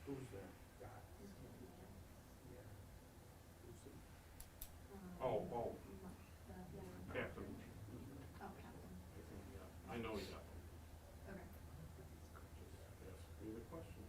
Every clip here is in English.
Who's there? God. Yeah. Who's it? Oh, Captain. Oh, Captain. Yeah, I know he's up. Okay. Ask me the question.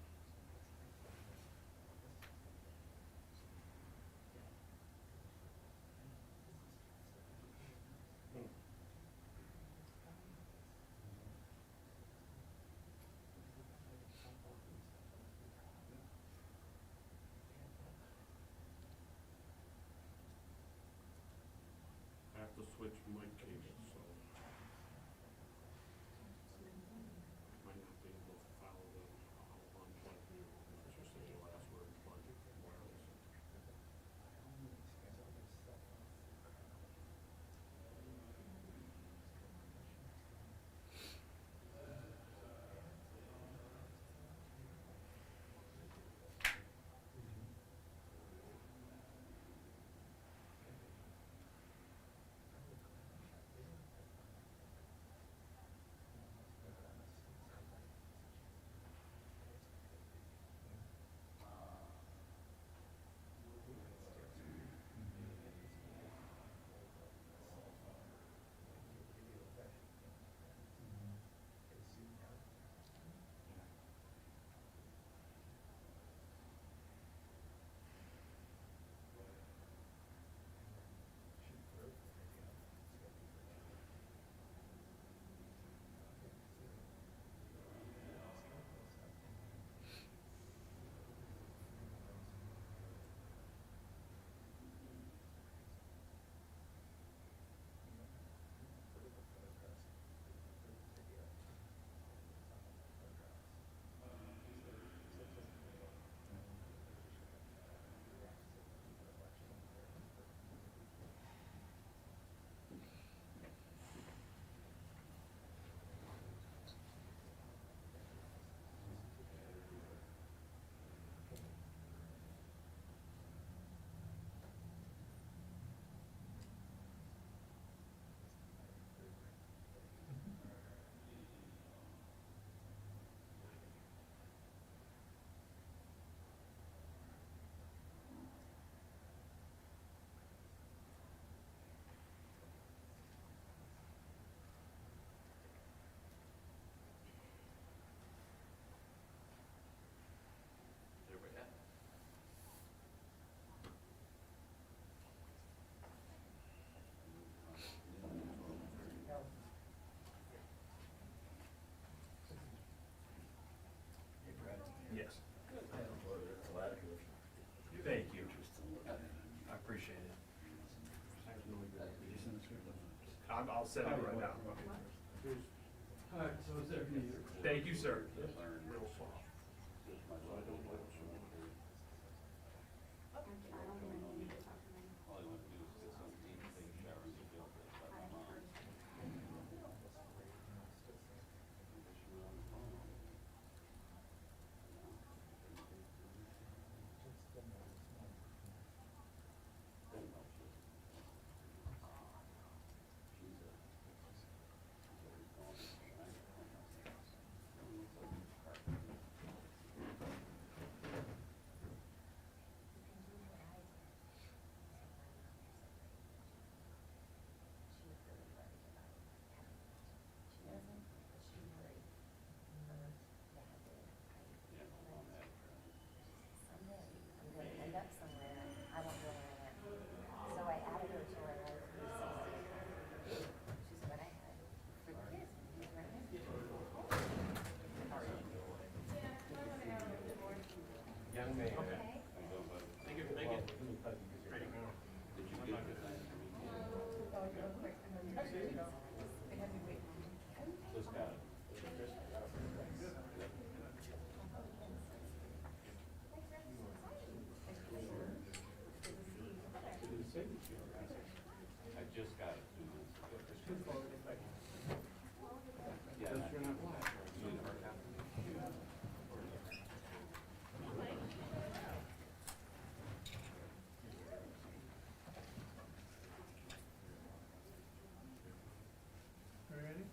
I have to switch mic cables, so might not be able to follow them. I'll unplug you. Let's just say your last word, plug it wireless. There we go. Hey, Brad. Yes. Thank Thank you. you. I appreciate it. I have no idea. Did you send us here? I'll set it right now. Here's Alright, so is there any? Thank you, sir. real soft. So I don't like it. I don't even need to talk to them. All you want to do is sit on the team, take a shower, and get built. I have to first. End up somewhere. I won't go where I am. So I added her to our life. She's what I had for the kids. Young man. Okay. Thank you for making it. Did you get the thing? Oh, real quick. And then they had me wait. Just got it. I just got it 2 minutes ago. Yeah. Because you're not black. You need a hard copy? Ready?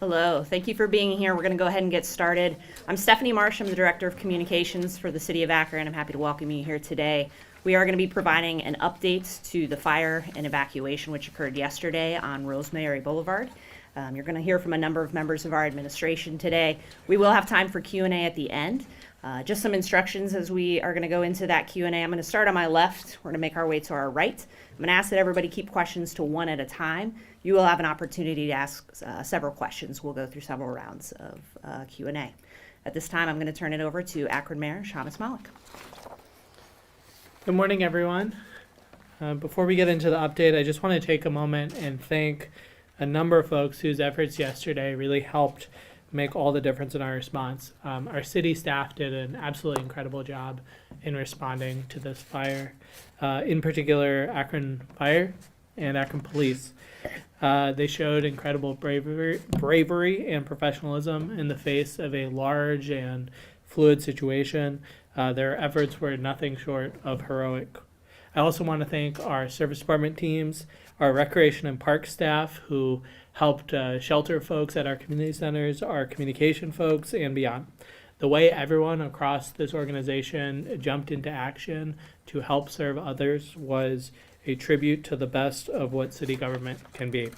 Hello, thank you for being here. We're going to go ahead and get started. I'm Stephanie Marsh. I'm the Director of Communications for the City of Akron. I'm happy to welcome you here today. We are going to be providing an update to the fire and evacuation which occurred yesterday on Rosemary Boulevard. You're going to hear from a number of members of our administration today. We will have time for Q&A at the end. Just some instructions as we are going to go into that Q&A. I'm going to start on my left. We're going to make our way to our right. I'm going to ask that everybody keep questions to one at a time. You will have an opportunity to ask several questions. We'll go through several rounds of Q&A. At this time, I'm going to turn it over to Akron Mayor Shammas Malik. Good morning, everyone. Before we get into the update, I just want to take a moment and thank a number of folks whose efforts yesterday really helped make all the difference in our response. Our city staff did an absolutely incredible job in responding to this fire. In particular, Akron Fire and Akron Police. They showed incredible bravery and professionalism in the face of a large and fluid situation. Their efforts were nothing short of heroic. I also want to thank our service department teams, our recreation and park staff who helped shelter folks at our community centers, our communication folks, and beyond. The way everyone across this organization jumped into action to help serve others was a tribute to the best of what city government can be.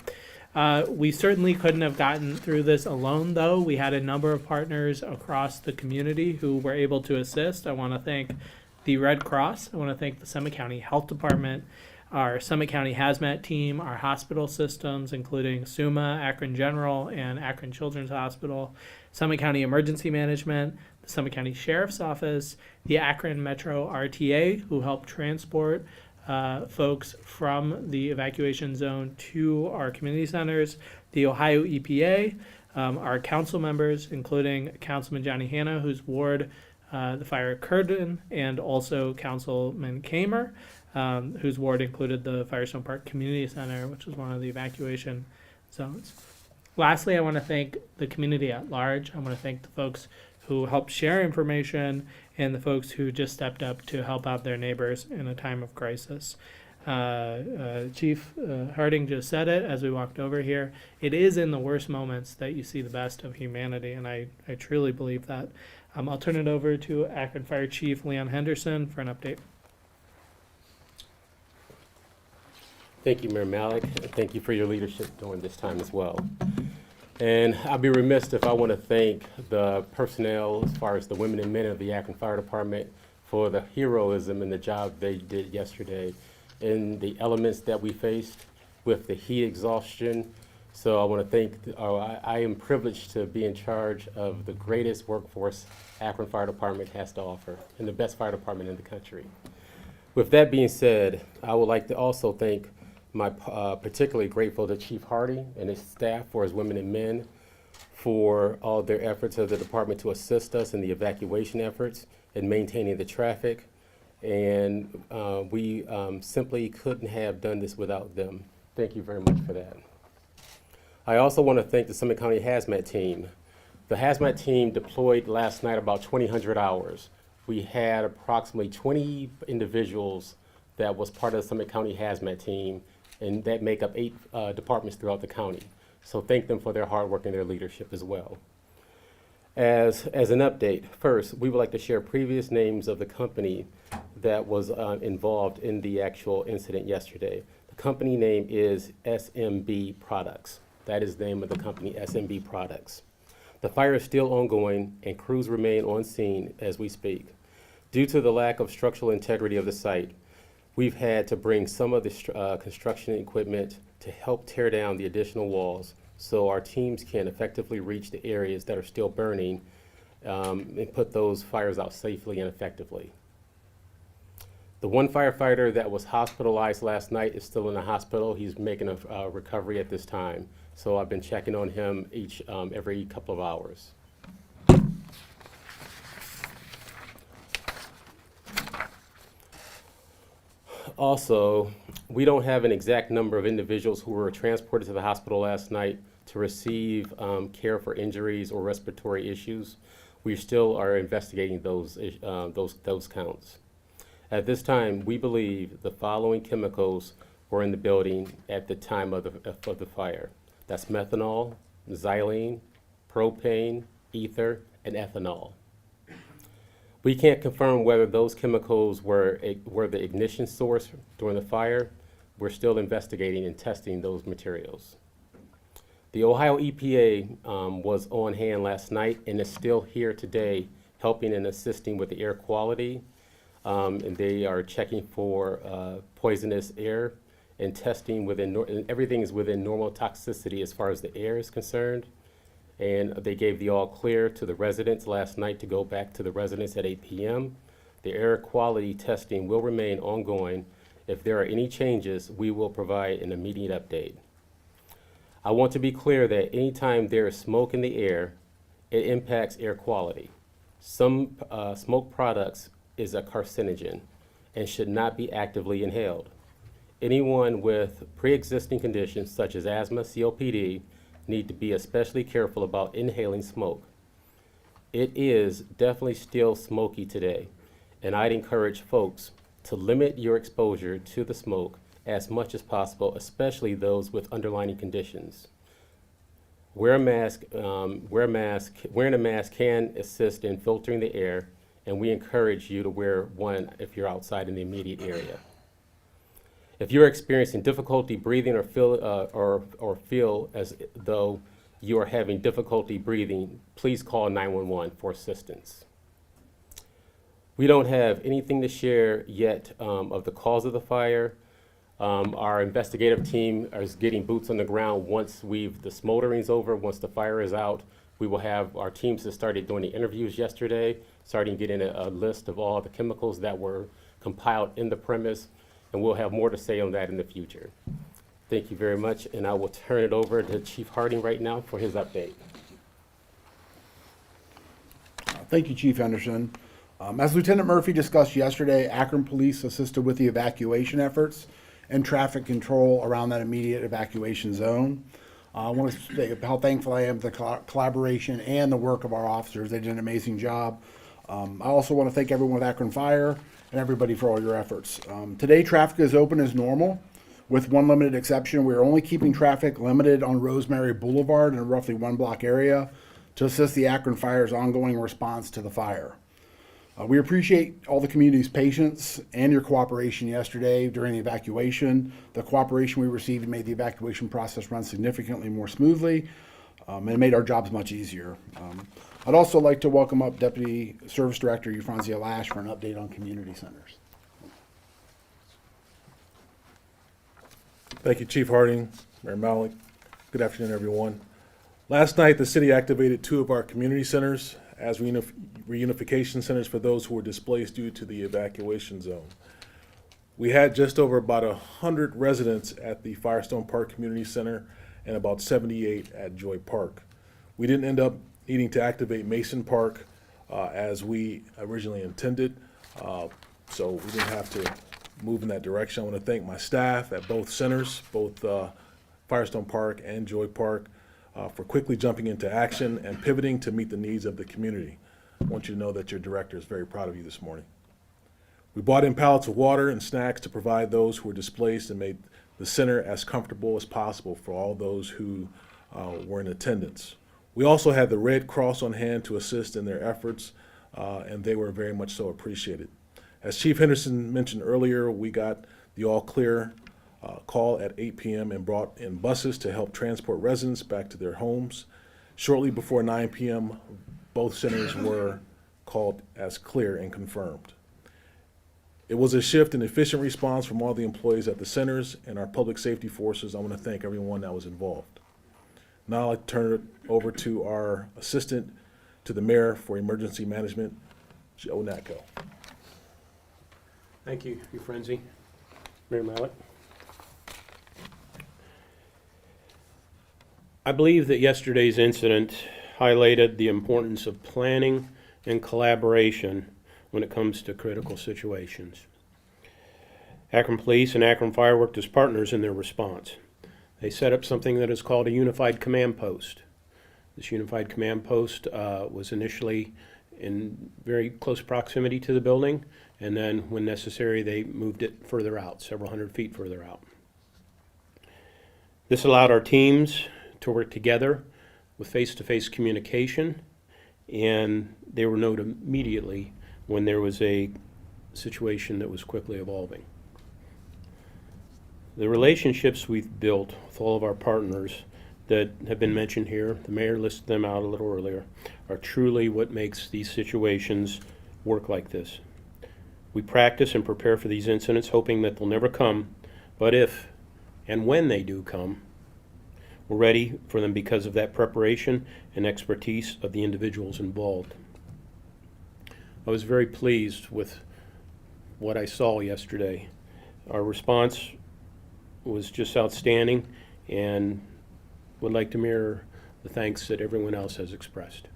We certainly couldn't have gotten through this alone, though. We had a number of partners across the community who were able to assist. I want to thank the Red Cross. I want to thank the Summit County Health Department, our Summit County hazmat team, our hospital systems, including SUMA, Akron General, and Akron Children's Hospital, Summit County Emergency Management, the Summit County Sheriff's Office, the Akron Metro RTA, who helped transport folks from the evacuation zone to our community centers, the Ohio EPA, our council members, including Councilman Johnny Hanna, whose ward the fire occurred in, and also Councilman Kamer, whose ward included the Firestone Park Community Center, which was one of the evacuation zones. Lastly, I want to thank the community at large. I want to thank the folks who helped share information and the folks who just stepped up to help out their neighbors in a time of crisis. Chief Harding just said it as we walked over here. It is in the worst moments that you see the best of humanity, and I truly believe that. I'll turn it over to Akron Fire Chief Leon Henderson for an update. Thank you, Mayor Malik, and thank you for your leadership during this time as well. And I'll be remiss if I want to thank the personnel, as far as the women and men of the Akron Fire Department, for the heroism and the job they did yesterday in the elements that we faced with the heat exhaustion. So I want to thank, I am privileged to be in charge of the greatest workforce Akron Fire Department has to offer, and the best fire department in the country. With that being said, I would like to also thank my particularly grateful to Chief Harding and his staff, for his women and men, for all their efforts of the department to assist us in the evacuation efforts and maintaining the traffic. And we simply couldn't have done this without them. Thank you very much for that. I also want to thank the Summit County Hazmat team. The hazmat team deployed last night about 2,000 hours. We had approximately 20 individuals that was part of the Summit County Hazmat team, and that make up 8 departments throughout the county. So thank them for their hard work and their leadership as well. As an update, first, we would like to share previous names of the company that was involved in the actual incident yesterday. The company name is SMB Products. That is the name of the company, SMB Products. The fire is still ongoing and crews remain on scene as we speak. Due to the lack of structural integrity of the site, we've had to bring some of the construction equipment to help tear down the additional walls so our teams can effectively reach the areas that are still burning and put those fires out safely and effectively. The one firefighter that was hospitalized last night is still in the hospital. He's making a recovery at this time. So I've been checking on him every couple of hours. Also, we don't have an exact number of individuals who were transported to the hospital last night to receive care for injuries or respiratory issues. We still are investigating those counts. At this time, we believe the following chemicals were in the building at the time of the fire. That's methanol, xylene, propane, ether, and ethanol. We can't confirm whether those chemicals were the ignition source during the fire. We're still investigating and testing those materials. The Ohio EPA was on hand last night and is still here today, helping and assisting with the air quality. And they are checking for poisonous air and testing and everything is within normal toxicity as far as the air is concerned. And they gave the all clear to the residents last night to go back to the residents at 8 p.m. The air quality testing will remain ongoing. If there are any changes, we will provide an immediate update. I want to be clear that anytime there is smoke in the air, it impacts air quality. Some smoke products is a carcinogen and should not be actively inhaled. Anyone with pre-existing conditions such as asthma, COPD, need to be especially careful about inhaling smoke. It is definitely still smoky today, and I'd encourage folks to limit your exposure to the smoke as much as possible, especially those with underlying conditions. Wearing a mask can assist in filtering the air, and we encourage you to wear one if you're outside in the immediate area. If you're experiencing difficulty breathing or feel as though you are having difficulty breathing, please call 911 for assistance. We don't have anything to share yet of the cause of the fire. Our investigative team is getting boots on the ground once the smoldering's over, once the fire is out. We will have our teams that started doing the interviews yesterday, starting getting a list of all the chemicals that were compiled in the premise, and we'll have more to say on that in the future. Thank you very much, and I will turn it over to Chief Harding right now for his update. Thank you, Chief Henderson. As Lieutenant Murphy discussed yesterday, Akron Police assisted with the evacuation efforts and traffic control around that immediate evacuation zone. I want to say how thankful I am for the collaboration and the work of our officers. They did an amazing job. I also want to thank everyone with Akron Fire and everybody for all your efforts. Today, traffic is open as normal, with one limited exception. We are only keeping traffic limited on Rosemary Boulevard in a roughly 1 block area to assist the Akron Fire's ongoing response to the fire. We appreciate all the community's patience and your cooperation yesterday during the evacuation. The cooperation we received made the evacuation process run significantly more smoothly, and it made our jobs much easier. I'd also like to welcome up Deputy Service Director Euphransia Lash for an update on community centers. Thank you, Chief Harding, Mayor Malik. Good afternoon, everyone. Last night, the city activated 2 of our community centers as reunification centers for those who were displaced due to the evacuation zone. We had just over about 100 residents at the Firestone Park Community Center and about 78 at Joy Park. We didn't end up needing to activate Mason Park as we originally intended, so we didn't have to move in that direction. I want to thank my staff at both centers, both Firestone Park and Joy Park, for quickly jumping into action and pivoting to meet the needs of the community. I want you to know that your director is very proud of you this morning. We brought in pallets of water and snacks to provide those who were displaced and made the center as comfortable as possible for all those who were in attendance. We also had the Red Cross on hand to assist in their efforts, and they were very much so appreciated. As Chief Henderson mentioned earlier, we got the all clear call at 8 p.m. and brought in buses to help transport residents back to their homes. Shortly before 9 p.m., both centers were called as clear and confirmed. It was a shift and efficient response from all the employees at the centers and our public safety forces. I want to thank everyone that was involved. Now I'll turn it over to our assistant to the mayor for emergency management, Joe Natko. Thank you, Frenzy. Mayor Malik. I believe that yesterday's incident highlighted the importance of planning and collaboration when it comes to critical situations. Akron Police and Akron Fire worked as partners in their response. They set up something that is called a unified command post. This unified command post was initially in very close proximity to the building, and then when necessary they moved it further out, several hundred feet further out. This allowed our teams to work together with face-to-face communication, and they were noted immediately when there was a situation that was quickly evolving. The relationships we've built with all of our partners that have been mentioned here, the mayor listed them out a little earlier, are truly what makes these situations work like this. We practice and prepare for these incidents, hoping that they'll never come, but if and when they do come, we're ready for them because of that preparation and expertise of the individuals involved. I was very pleased with what I saw yesterday. Our response was just outstanding, and would like to mirror the thanks that everyone else has expressed.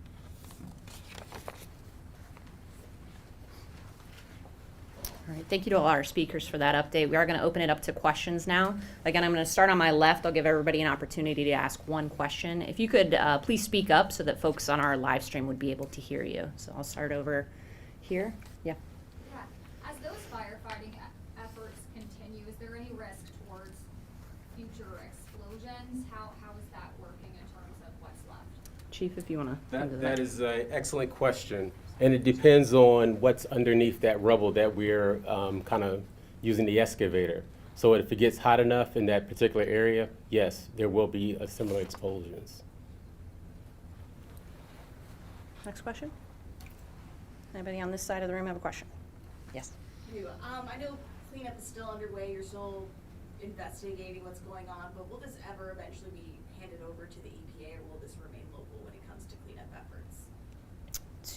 All right, thank you to all our speakers for that update. We are going to open it up to questions now. Again, I'm going to start on my left. I'll give everybody an opportunity to ask one question. If you could please speak up so that folks on our live stream would be able to hear you. So I'll start over here. Yeah. Yeah, as those firefighting efforts continue, is there any risk towards future explosions? How is that working in terms of what's left? Chief, if you want to. That is an excellent question, and it depends on what's underneath that rubble that we're kind of using the excavator. So if it gets hot enough in that particular area, yes, there will be a similar explosions. Next question. Anybody on this side of the room have a question? Yes. I know cleanup is still underway. You're still investigating what's going on, but will this ever eventually be handed over to the EPA, or will this remain local when it comes to cleanup efforts?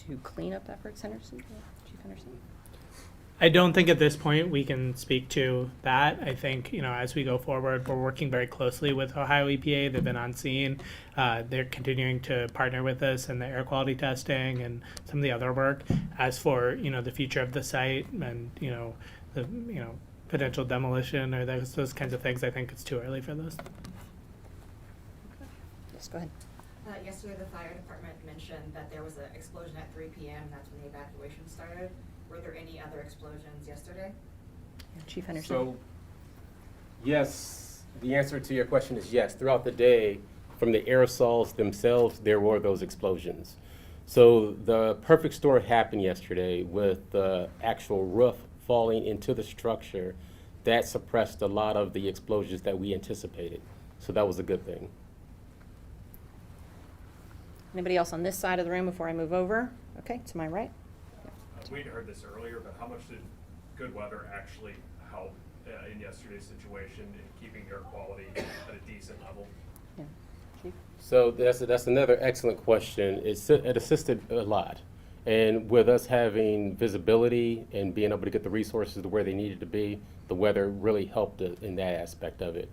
To clean up efforts, Henderson? Chief Henderson? I don't think at this point we can speak to that. I think, as we go forward, we're working very closely with Ohio EPA. They've been on scene. They're continuing to partner with us in the air quality testing and some of the other work. As for, the future of the site and, the, potential demolition or those kinds of things, I think it's too early for those. Yes, go ahead. Yesterday, the fire department mentioned that there was an explosion at 3 p.m. That's when the evacuation started. Were there any other explosions yesterday? Chief Henderson? So, yes, the answer to your question is yes. Throughout the day, from the aerosols themselves, there were those explosions. So the perfect storm happened yesterday with the actual roof falling into the structure. That suppressed a lot of the explosions that we anticipated. So that was a good thing. Anybody else on this side of the room before I move over? Okay, to my right. We had heard this earlier, but how much did good weather actually help in yesterday's situation in keeping air quality at a decent level? Yeah. Chief? So that's another excellent question. It assisted a lot. And with us having visibility and being able to get the resources to where they needed to be, the weather really helped in that aspect of it.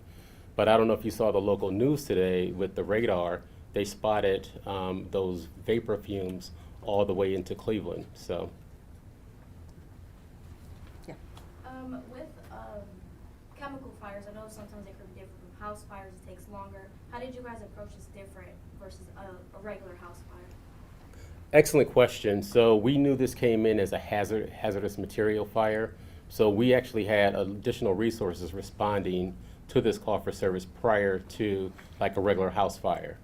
But I don't know if you saw the local news today with the radar. They spotted those vapor fumes all the way into Cleveland. So. Yeah. With chemical fires, I know sometimes they could be different from house fires. It takes longer. How did you guys approach this different versus a regular house fire? Excellent question. So we knew this came in as a hazardous material fire. So we actually had additional resources responding to this call for service prior to like a regular house fire.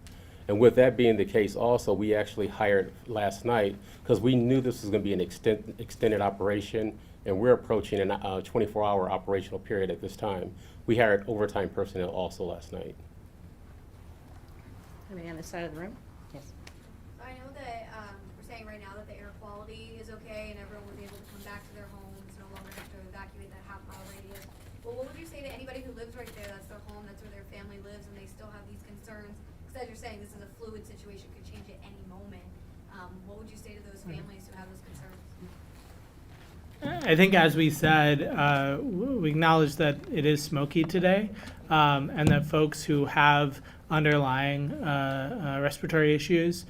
And with that being the case also, we actually hired last night because we knew this was going to be an extended operation, and we're approaching a 24-hour operational period at this time. We hired overtime personnel also last night. Anybody on this side of the room? Yes. I know that we're saying right now that the air quality is okay and everyone will be able to come back to their homes, no longer have to evacuate that half-mile radius. But what would you say to anybody who lives right there, that's their home, that's where their family lives, and they still have these concerns? Because as you're saying, this is a fluid situation, could change at any moment. What would you say to those families who have those concerns? I think, as we said, we acknowledge that it is smoky today, and that folks who have underlying respiratory issues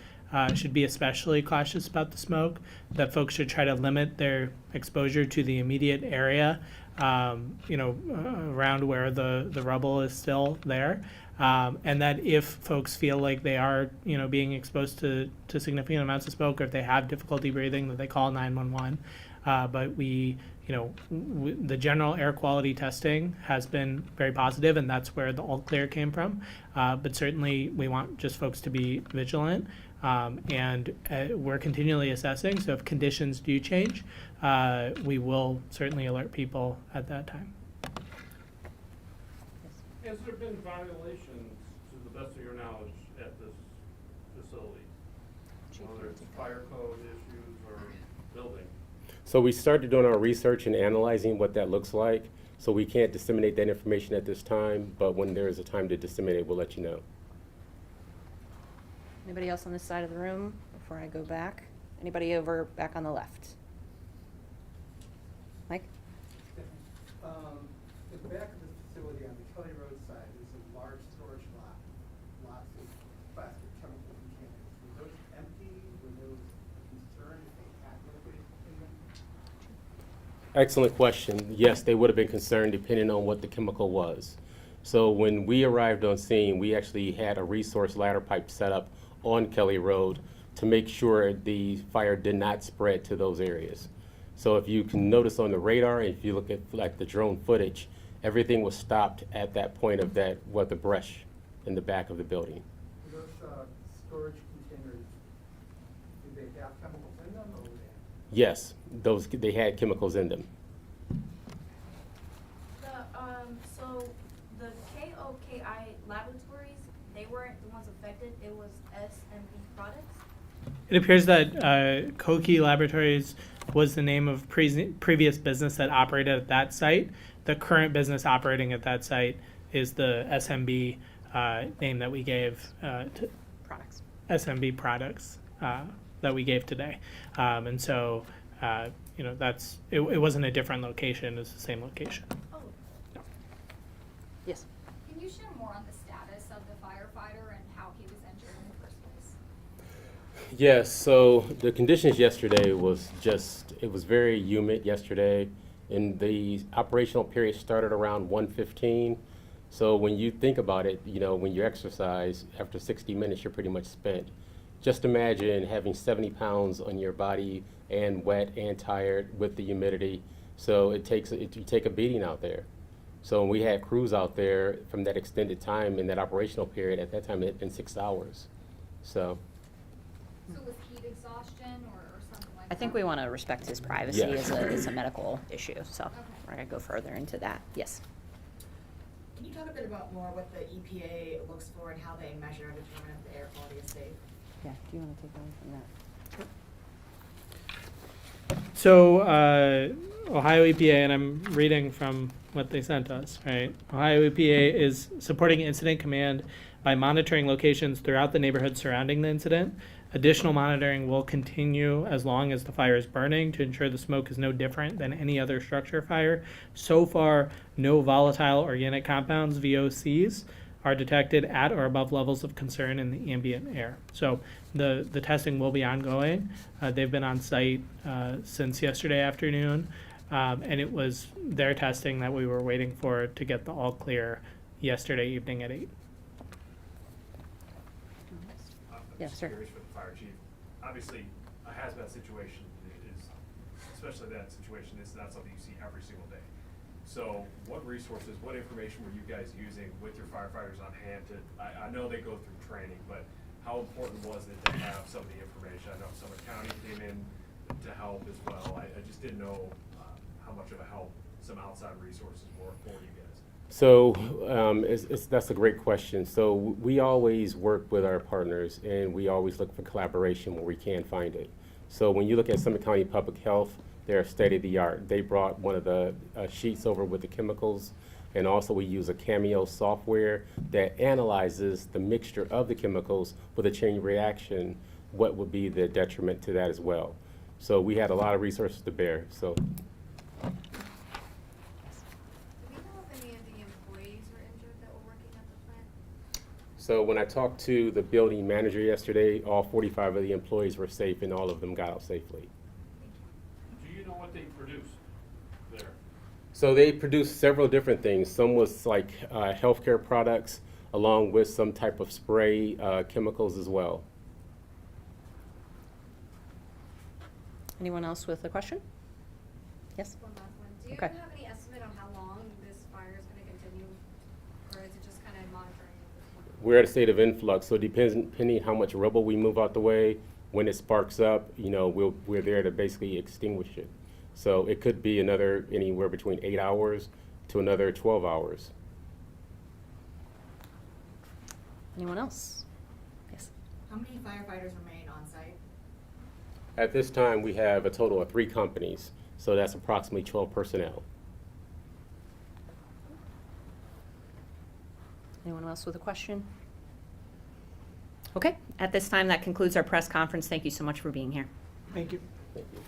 should be especially cautious about the smoke, that folks should try to limit their exposure to the immediate area, around where the rubble is still there. And that if folks feel like they are, being exposed to significant amounts of smoke, or if they have difficulty breathing, that they call 911. But we, the general air quality testing has been very positive, and that's where the all clear came from. But certainly, we want just folks to be vigilant, and we're continually assessing. So if conditions do change, we will certainly alert people at that time. Has there been violations, to the best of your knowledge, at this facility? Whether it's fire code issues or building? So we started doing our research and analyzing what that looks like. So we can't disseminate that information at this time, but when there is a time to disseminate, we'll let you know. Anybody else on this side of the room before I go back? Anybody over back on the left? Mike? At the back of this facility on the Kelly Road side is a large storage lot, lots of plastic chemical containers. Were those empty? Were those concerned if they had liquid in them? Excellent question. Yes, they would have been concerned depending on what the chemical was. So when we arrived on scene, we actually had a resource ladder pipe set up on Kelly Road to make sure the fire did not spread to those areas. So if you can notice on the radar, if you look at like the drone footage, everything was stopped at that point of that, the brush in the back of the building. Those storage containers, did they have chemicals in them or were they? Yes, they had chemicals in them. So the KOKI laboratories, they weren't the ones affected. It was SMB Products. It appears that Koki Laboratories was the name of previous business that operated at that site. The current business operating at that site is the SMB name that we gave to Products. SMB Products that we gave today. And so, that's it wasn't a different location, it's the same location. Oh, Yes. Can you share more on the status of the firefighter and how he was injured in the first place? Yes, so the conditions yesterday it was very humid yesterday, and the operational period started around 1:15. So when you think about it, when you exercise, after 60 minutes, you're pretty much spent. Just imagine having 70 pounds on your body and wet and tired with the humidity. So you take a beating out there. So we had crews out there from that extended time in that operational period. At that time, it had been 6 hours. So was heat exhaustion or something like that? I think we want to respect his privacy Yes. as a medical issue, so we're going to go further into that. Yes. Can you talk a bit about more what the EPA looks for and how they measure and determine if the air quality is safe? Yeah, do you want to take on from that? So Ohio EPA, and I'm reading from what they sent us, right? Ohio EPA is supporting incident command by monitoring locations throughout the neighborhood surrounding the incident. Additional monitoring will continue as long as the fire is burning to ensure the smoke is no different than any other structure fire. So far, no volatile organic compounds, VOCs, are detected at or above levels of concern in the ambient air. So the testing will be ongoing. They've been on site since yesterday afternoon, and it was their testing that we were waiting for to get the all clear yesterday evening at 8. I'm Yes, just sir. curious for the fire chief. Obviously, a hazmat situation is, especially that situation, is not something you see every single day. So what resources, what information were you guys using with your firefighters on hand to, I know they go through training, but how important was it to have some of the information? I know Summit County came in to help as well. I just didn't know how much of a help some outside resources were for you guys. So that's a great question. So we always work with our partners, and we always look for collaboration where we can find it. So when you look at Summit County Public Health, they're state of the art. They brought one of the sheets over with the chemicals, and also we use a Cameo software that analyzes the mixture of the chemicals with a chain reaction, what would be the detriment to that as well. So we had a lot of resources to bear. So. Do we know if any of the employees were injured that were working at the plant? So when I talked to the building manager yesterday, all 45 of the employees were safe and all of them got out safely. Do you know what they produce there? So they produced several different things. Some was like healthcare products along with some type of spray chemicals as well. Anyone else with a question? Yes? One last one. Do you Okay. have any estimate on how long this fire is gonna continue? Or is it just kind of monitoring at this point? We're at a state of influx, so it depends, depending how much rubble we move out the way, when it sparks up, you know, we're there to basically extinguish it. So it could be another, anywhere between 8 hours to another 12 hours. Anyone else? Yes. How many firefighters remain on site? At this time, we have a total of 3 companies, so that's approximately 12 personnel. Anyone else with a question? Okay, at this time, that concludes our press conference. Thank you so much for being here. Thank you. Thank you.